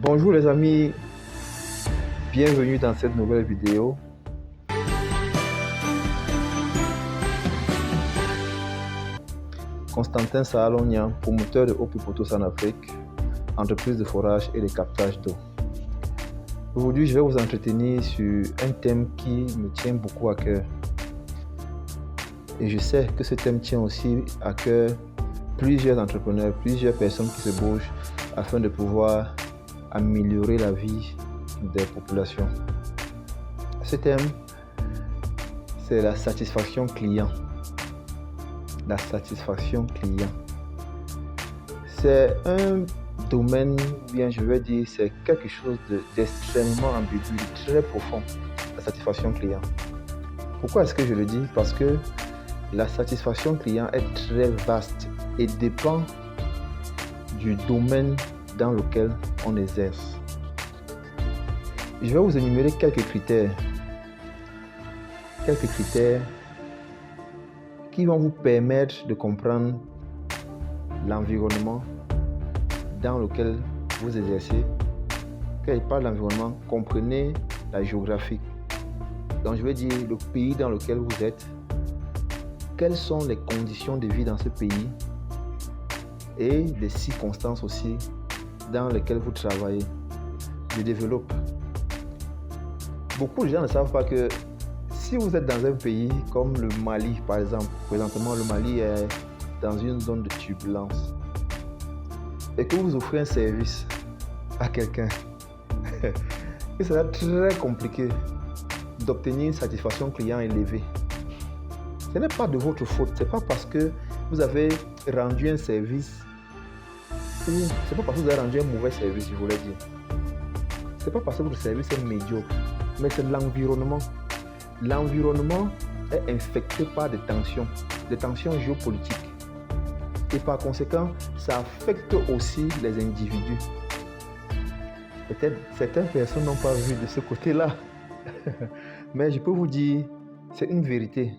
Bonjour les amis, bienvenue dans cette nouvelle vidéo. Constantin Sahalonian, promoteur de Hopi Potos en Afrique, entreprise de forage et de captage d'eau. Aujourd'hui, je vais vous entretenir sur un thème qui me tient beaucoup à cœur. Et je sais que ce thème tient aussi à cœur plusieurs entrepreneurs, plusieurs personnes qui se bougent afin de pouvoir améliorer la vie des populations. Ce thème, c'est la satisfaction client. La satisfaction client. C'est un domaine, bien je vais dire, c'est quelque chose d'extrêmement ambigu, très profond, la satisfaction client. Pourquoi est-ce que je le dis? Parce que la satisfaction client est très vaste et dépend du domaine dans lequel on exerce. Je vais vous énumérer quelques critères qui vont vous permettre de comprendre l'environnement dans lequel vous exercez. Quand je parle d'environnement, comprenez la géographie. Donc je vais dire le pays dans lequel vous êtes, quelles sont les conditions de vie dans ce pays et les circonstances aussi dans lesquelles vous travaillez. Je développe. Beaucoup de gens ne savent pas que si vous êtes dans un pays comme le Mali, par exemple, présentement le Mali est dans une zone de turbulence et que vous offrez un service à quelqu'un, il sera très compliqué d'obtenir une satisfaction client élevée. Ce n'est pas de votre faute, ce n'est pas parce que vous avez rendu un service ou c'est pas parce que vous avez rendu un mauvais service, je voulais dire. C'est pas parce que votre service est médiocre, mais c'est l'environnement. L'environnement est infecté par des tensions géopolitiques. Et par conséquent, ça affecte aussi les individus. Peut-être certaines personnes n'ont pas vu de ce côté-là. Mais je peux vous dire, c'est une vérité.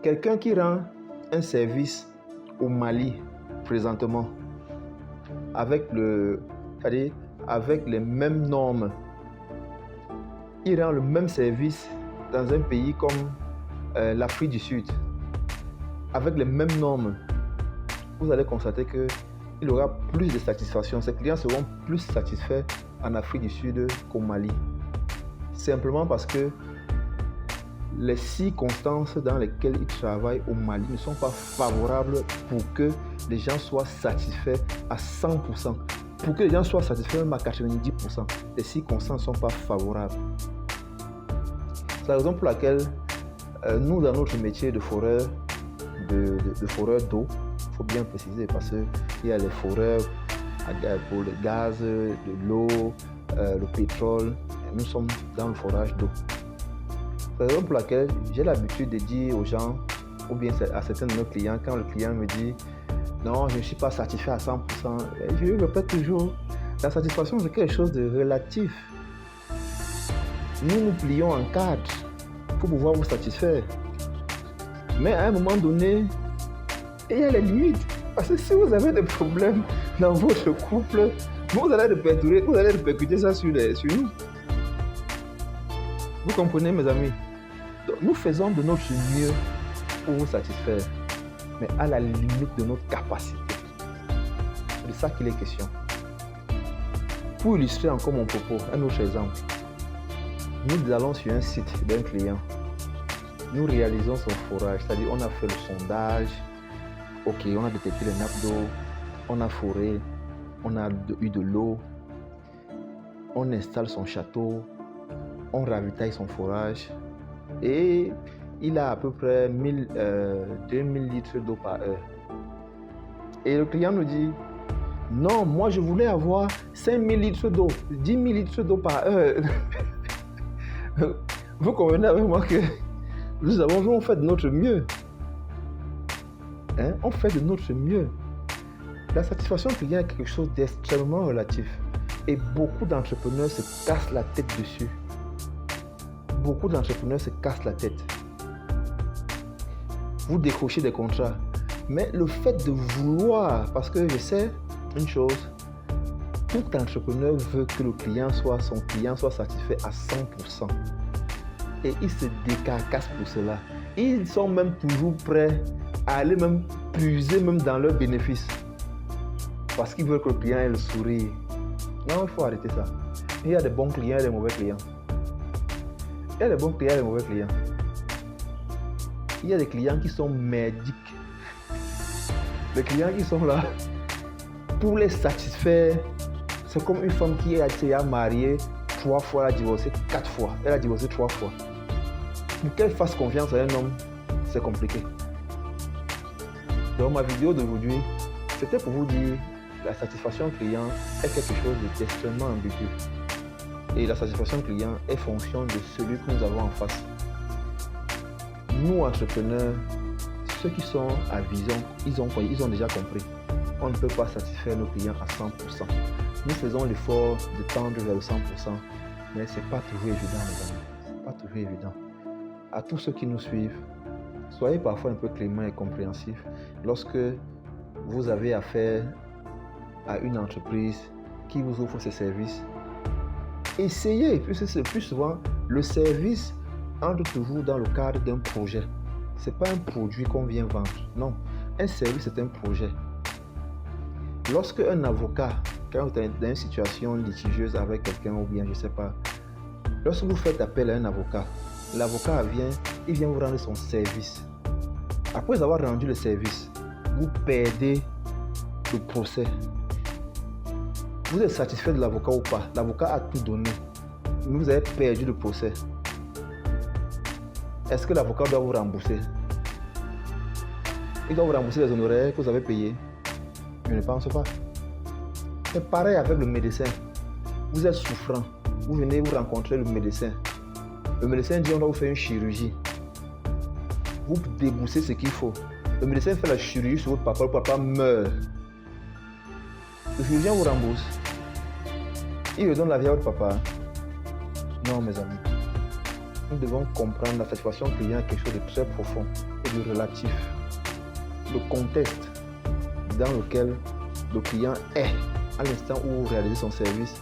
Quelqu'un qui rend un service au Mali présentement avec les mêmes normes, il rend le même service dans un pays comme l'Afrique du Sud avec les mêmes normes, vous allez constater qu'il aura plus de satisfaction. Ses clients seront plus satisfaits en Afrique du Sud qu'au Mali, simplement parce que les circonstances dans lesquelles ils travaillent au Mali ne sont pas favorables pour que les gens soient satisfaits à 100%. Pour que les gens soient satisfaits même à 90%, les circonstances ne sont pas favorables. C'est la raison pour laquelle nous, dans notre métier de foreur, de foreur d'eau, il faut bien préciser, parce qu'il y a les foreurs pour le gaz, de l'eau, le pétrole. Nous sommes dans le forage d'eau. C'est la raison pour laquelle j'ai l'habitude de dire aux gens, ou bien à certains de nos clients, quand le client me dit non, je ne suis pas satisfait à 100%, je le répète toujours, la satisfaction c'est quelque chose de relatif. Nous plions en cadre pour pouvoir vous satisfaire. Mais à un moment donné, il y a les limites. Parce que si vous avez des problèmes dans votre couple, vous allez répercuter ça sur nous. Vous comprenez, mes amis? Donc, nous faisons de notre mieux pour vous satisfaire, mais à la limite de notre capacité. C'est de ça qu'il est question. Pour illustrer encore mon propos, un autre exemple. Nous allons sur un site d'un client. Nous réalisons son forage, c'est-à-dire on a fait le sondage. Ok, on a détecté les nappes d'eau, on a foré, on a eu de l'eau, on installe son château, on ravitaille son forage et il a à peu près 2000 litres d'eau par heure. Et le client nous dit, non, moi je voulais avoir 5000 litres d'eau, 10 000 litres d'eau par heure. Vous convenez avec moi que nous avons fait de notre mieux. On fait de notre mieux. La satisfaction client est quelque chose d'extrêmement relatif. Et beaucoup d'entrepreneurs se cassent la tête dessus. Beaucoup d'entrepreneurs se cassent la tête. Vous décrochez des contrats. Mais le fait de vouloir, parce que je sais une chose, Tout entrepreneur veut que son client soit satisfait à 100%. Et ils se décarcassent pour cela. Ils sont même toujours prêts à aller même puiser même dans leurs bénéfices. Parce qu'ils veulent que le client ait le sourire. Non, il faut arrêter ça. Il y a des bons clients et des mauvais clients. Il y a des bons clients et des mauvais clients. Il y a des clients qui sont merdiques. Les clients qui sont là pour les satisfaire. C'est comme une femme qui a marié 3 fois, elle a divorcé 4 fois. Elle a divorcé 3 fois. Pour qu'elle fasse confiance à un homme, c'est compliqué. Donc ma vidéo d'aujourd'hui, c'était pour vous dire la satisfaction client est quelque chose d'extrêmement ambigu. Et la satisfaction client est fonction de celui que nous avons en face. Nous, entrepreneurs, ceux qui sont à vision, ils ont déjà compris. On ne peut pas satisfaire nos clients à 100%. Nous faisons l'effort de tendre vers le 100%, mais ce n'est pas toujours évident, mes amis. Ce n'est pas toujours évident. À tous ceux qui nous suivent, soyez parfois un peu clément et compréhensif lorsque vous avez affaire à une entreprise qui vous offre ses services. Essayez, puisque plus souvent, le service entre toujours dans le cadre d'un projet. Ce n'est pas un produit qu'on vient vendre. Non, un service c'est un projet. Lorsque un avocat, quand vous êtes dans une situation litigieuse avec quelqu'un ou bien je ne sais pas, lorsque vous faites appel à un avocat, l'avocat il vient vous rendre son service. Après avoir rendu le service, vous perdez le procès. Vous êtes satisfait de l'avocat ou pas? L'avocat a tout donné, mais vous avez perdu le procès. Est-ce que l'avocat doit vous rembourser? Il doit vous rembourser les honoraires que vous avez payés? Je ne pense pas. C'est pareil avec le médecin. Vous êtes souffrant, vous venez vous rencontrer le médecin. Le médecin dit on doit vous faire une chirurgie. Vous déboursez ce qu'il faut. Le médecin fait la chirurgie sur votre papa, le papa meurt. Le chirurgien vous rembourse. Il redonne la vie à votre papa. Non, mes amis. Nous devons comprendre la satisfaction client est quelque chose de très profond et de relatif. Le contexte dans lequel le client est à l'instant où vous réalisez son service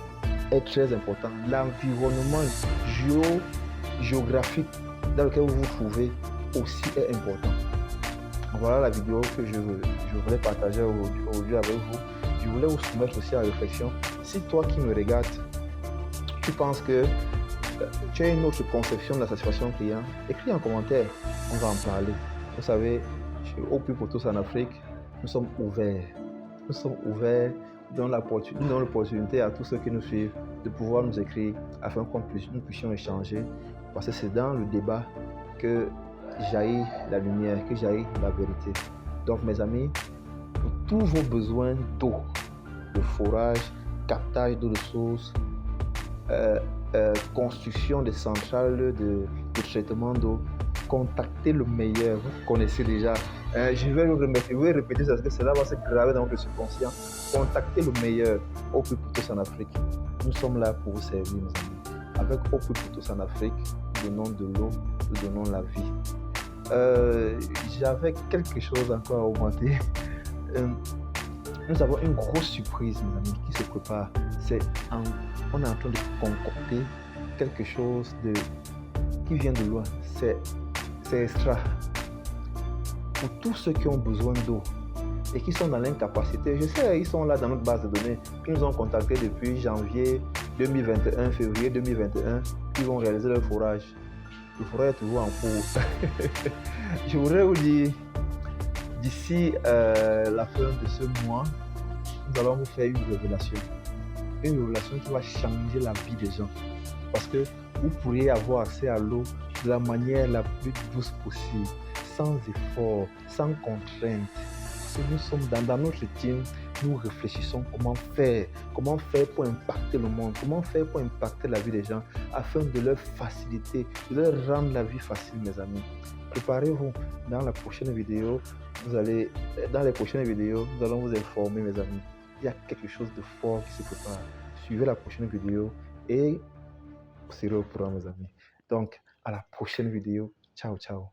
est très important. L'environnement géographique dans lequel vous vous trouvez aussi est important. Voilà la vidéo que je voulais partager aujourd'hui avec vous. Je voulais vous soumettre aussi à la réflexion. Si toi qui me regardes, tu penses que tu as une autre conception de la satisfaction client, écris en commentaire, on va en parler. Vous savez, chez OPU pour tous en Afrique, nous sommes ouverts. Nous sommes ouverts, nous donnons l'opportunité à tous ceux qui nous suivent de pouvoir nous écrire afin que nous puissions échanger. Parce que c'est dans le débat que jaillit la lumière, que jaillit la vérité. Donc mes amis, pour tous vos besoins d'eau, de forage, captage d'eau de source, construction des centrales de traitement d'eau, contactez le meilleur. Vous connaissez déjà. Je vais vous répéter ça parce que cela va se graver dans votre subconscient. Contactez le meilleur. OPU pour tous en Afrique. Nous sommes là pour vous servir, mes amis. Avec OPU pour tous en Afrique, nous donnons de l'eau, nous donnons la vie. J'avais quelque chose encore à augmenter. Nous avons une grosse surprise, mes amis, qui se prépare. On est en train de concocter quelque chose qui vient de loin. C'est extra. Pour tous ceux qui ont besoin d'eau et qui sont dans l'incapacité, je sais, ils sont là dans notre base de données, qui nous ont contactés depuis janvier 2021, février 2021, qui vont réaliser leur forage. Le forage est toujours en cours. Je voudrais vous dire, d'ici la fin de ce mois, nous allons vous faire une révélation. Une révélation qui va changer la vie des gens. Parce que vous pourriez avoir accès à l'eau de la manière la plus douce possible, sans effort, sans contrainte. Parce que nous sommes dans notre team, nous réfléchissons comment faire pour impacter le monde, comment faire pour impacter la vie des gens, afin de leur faciliter, de leur rendre la vie facile, mes amis. Préparez-vous dans la prochaine vidéo. Dans les prochaines vidéos, nous allons vous informer, mes amis. Il y a quelque chose de fort qui se prépare. Suivez la prochaine vidéo et vous serez au courant, mes amis. Donc, à la prochaine vidéo. Ciao, ciao.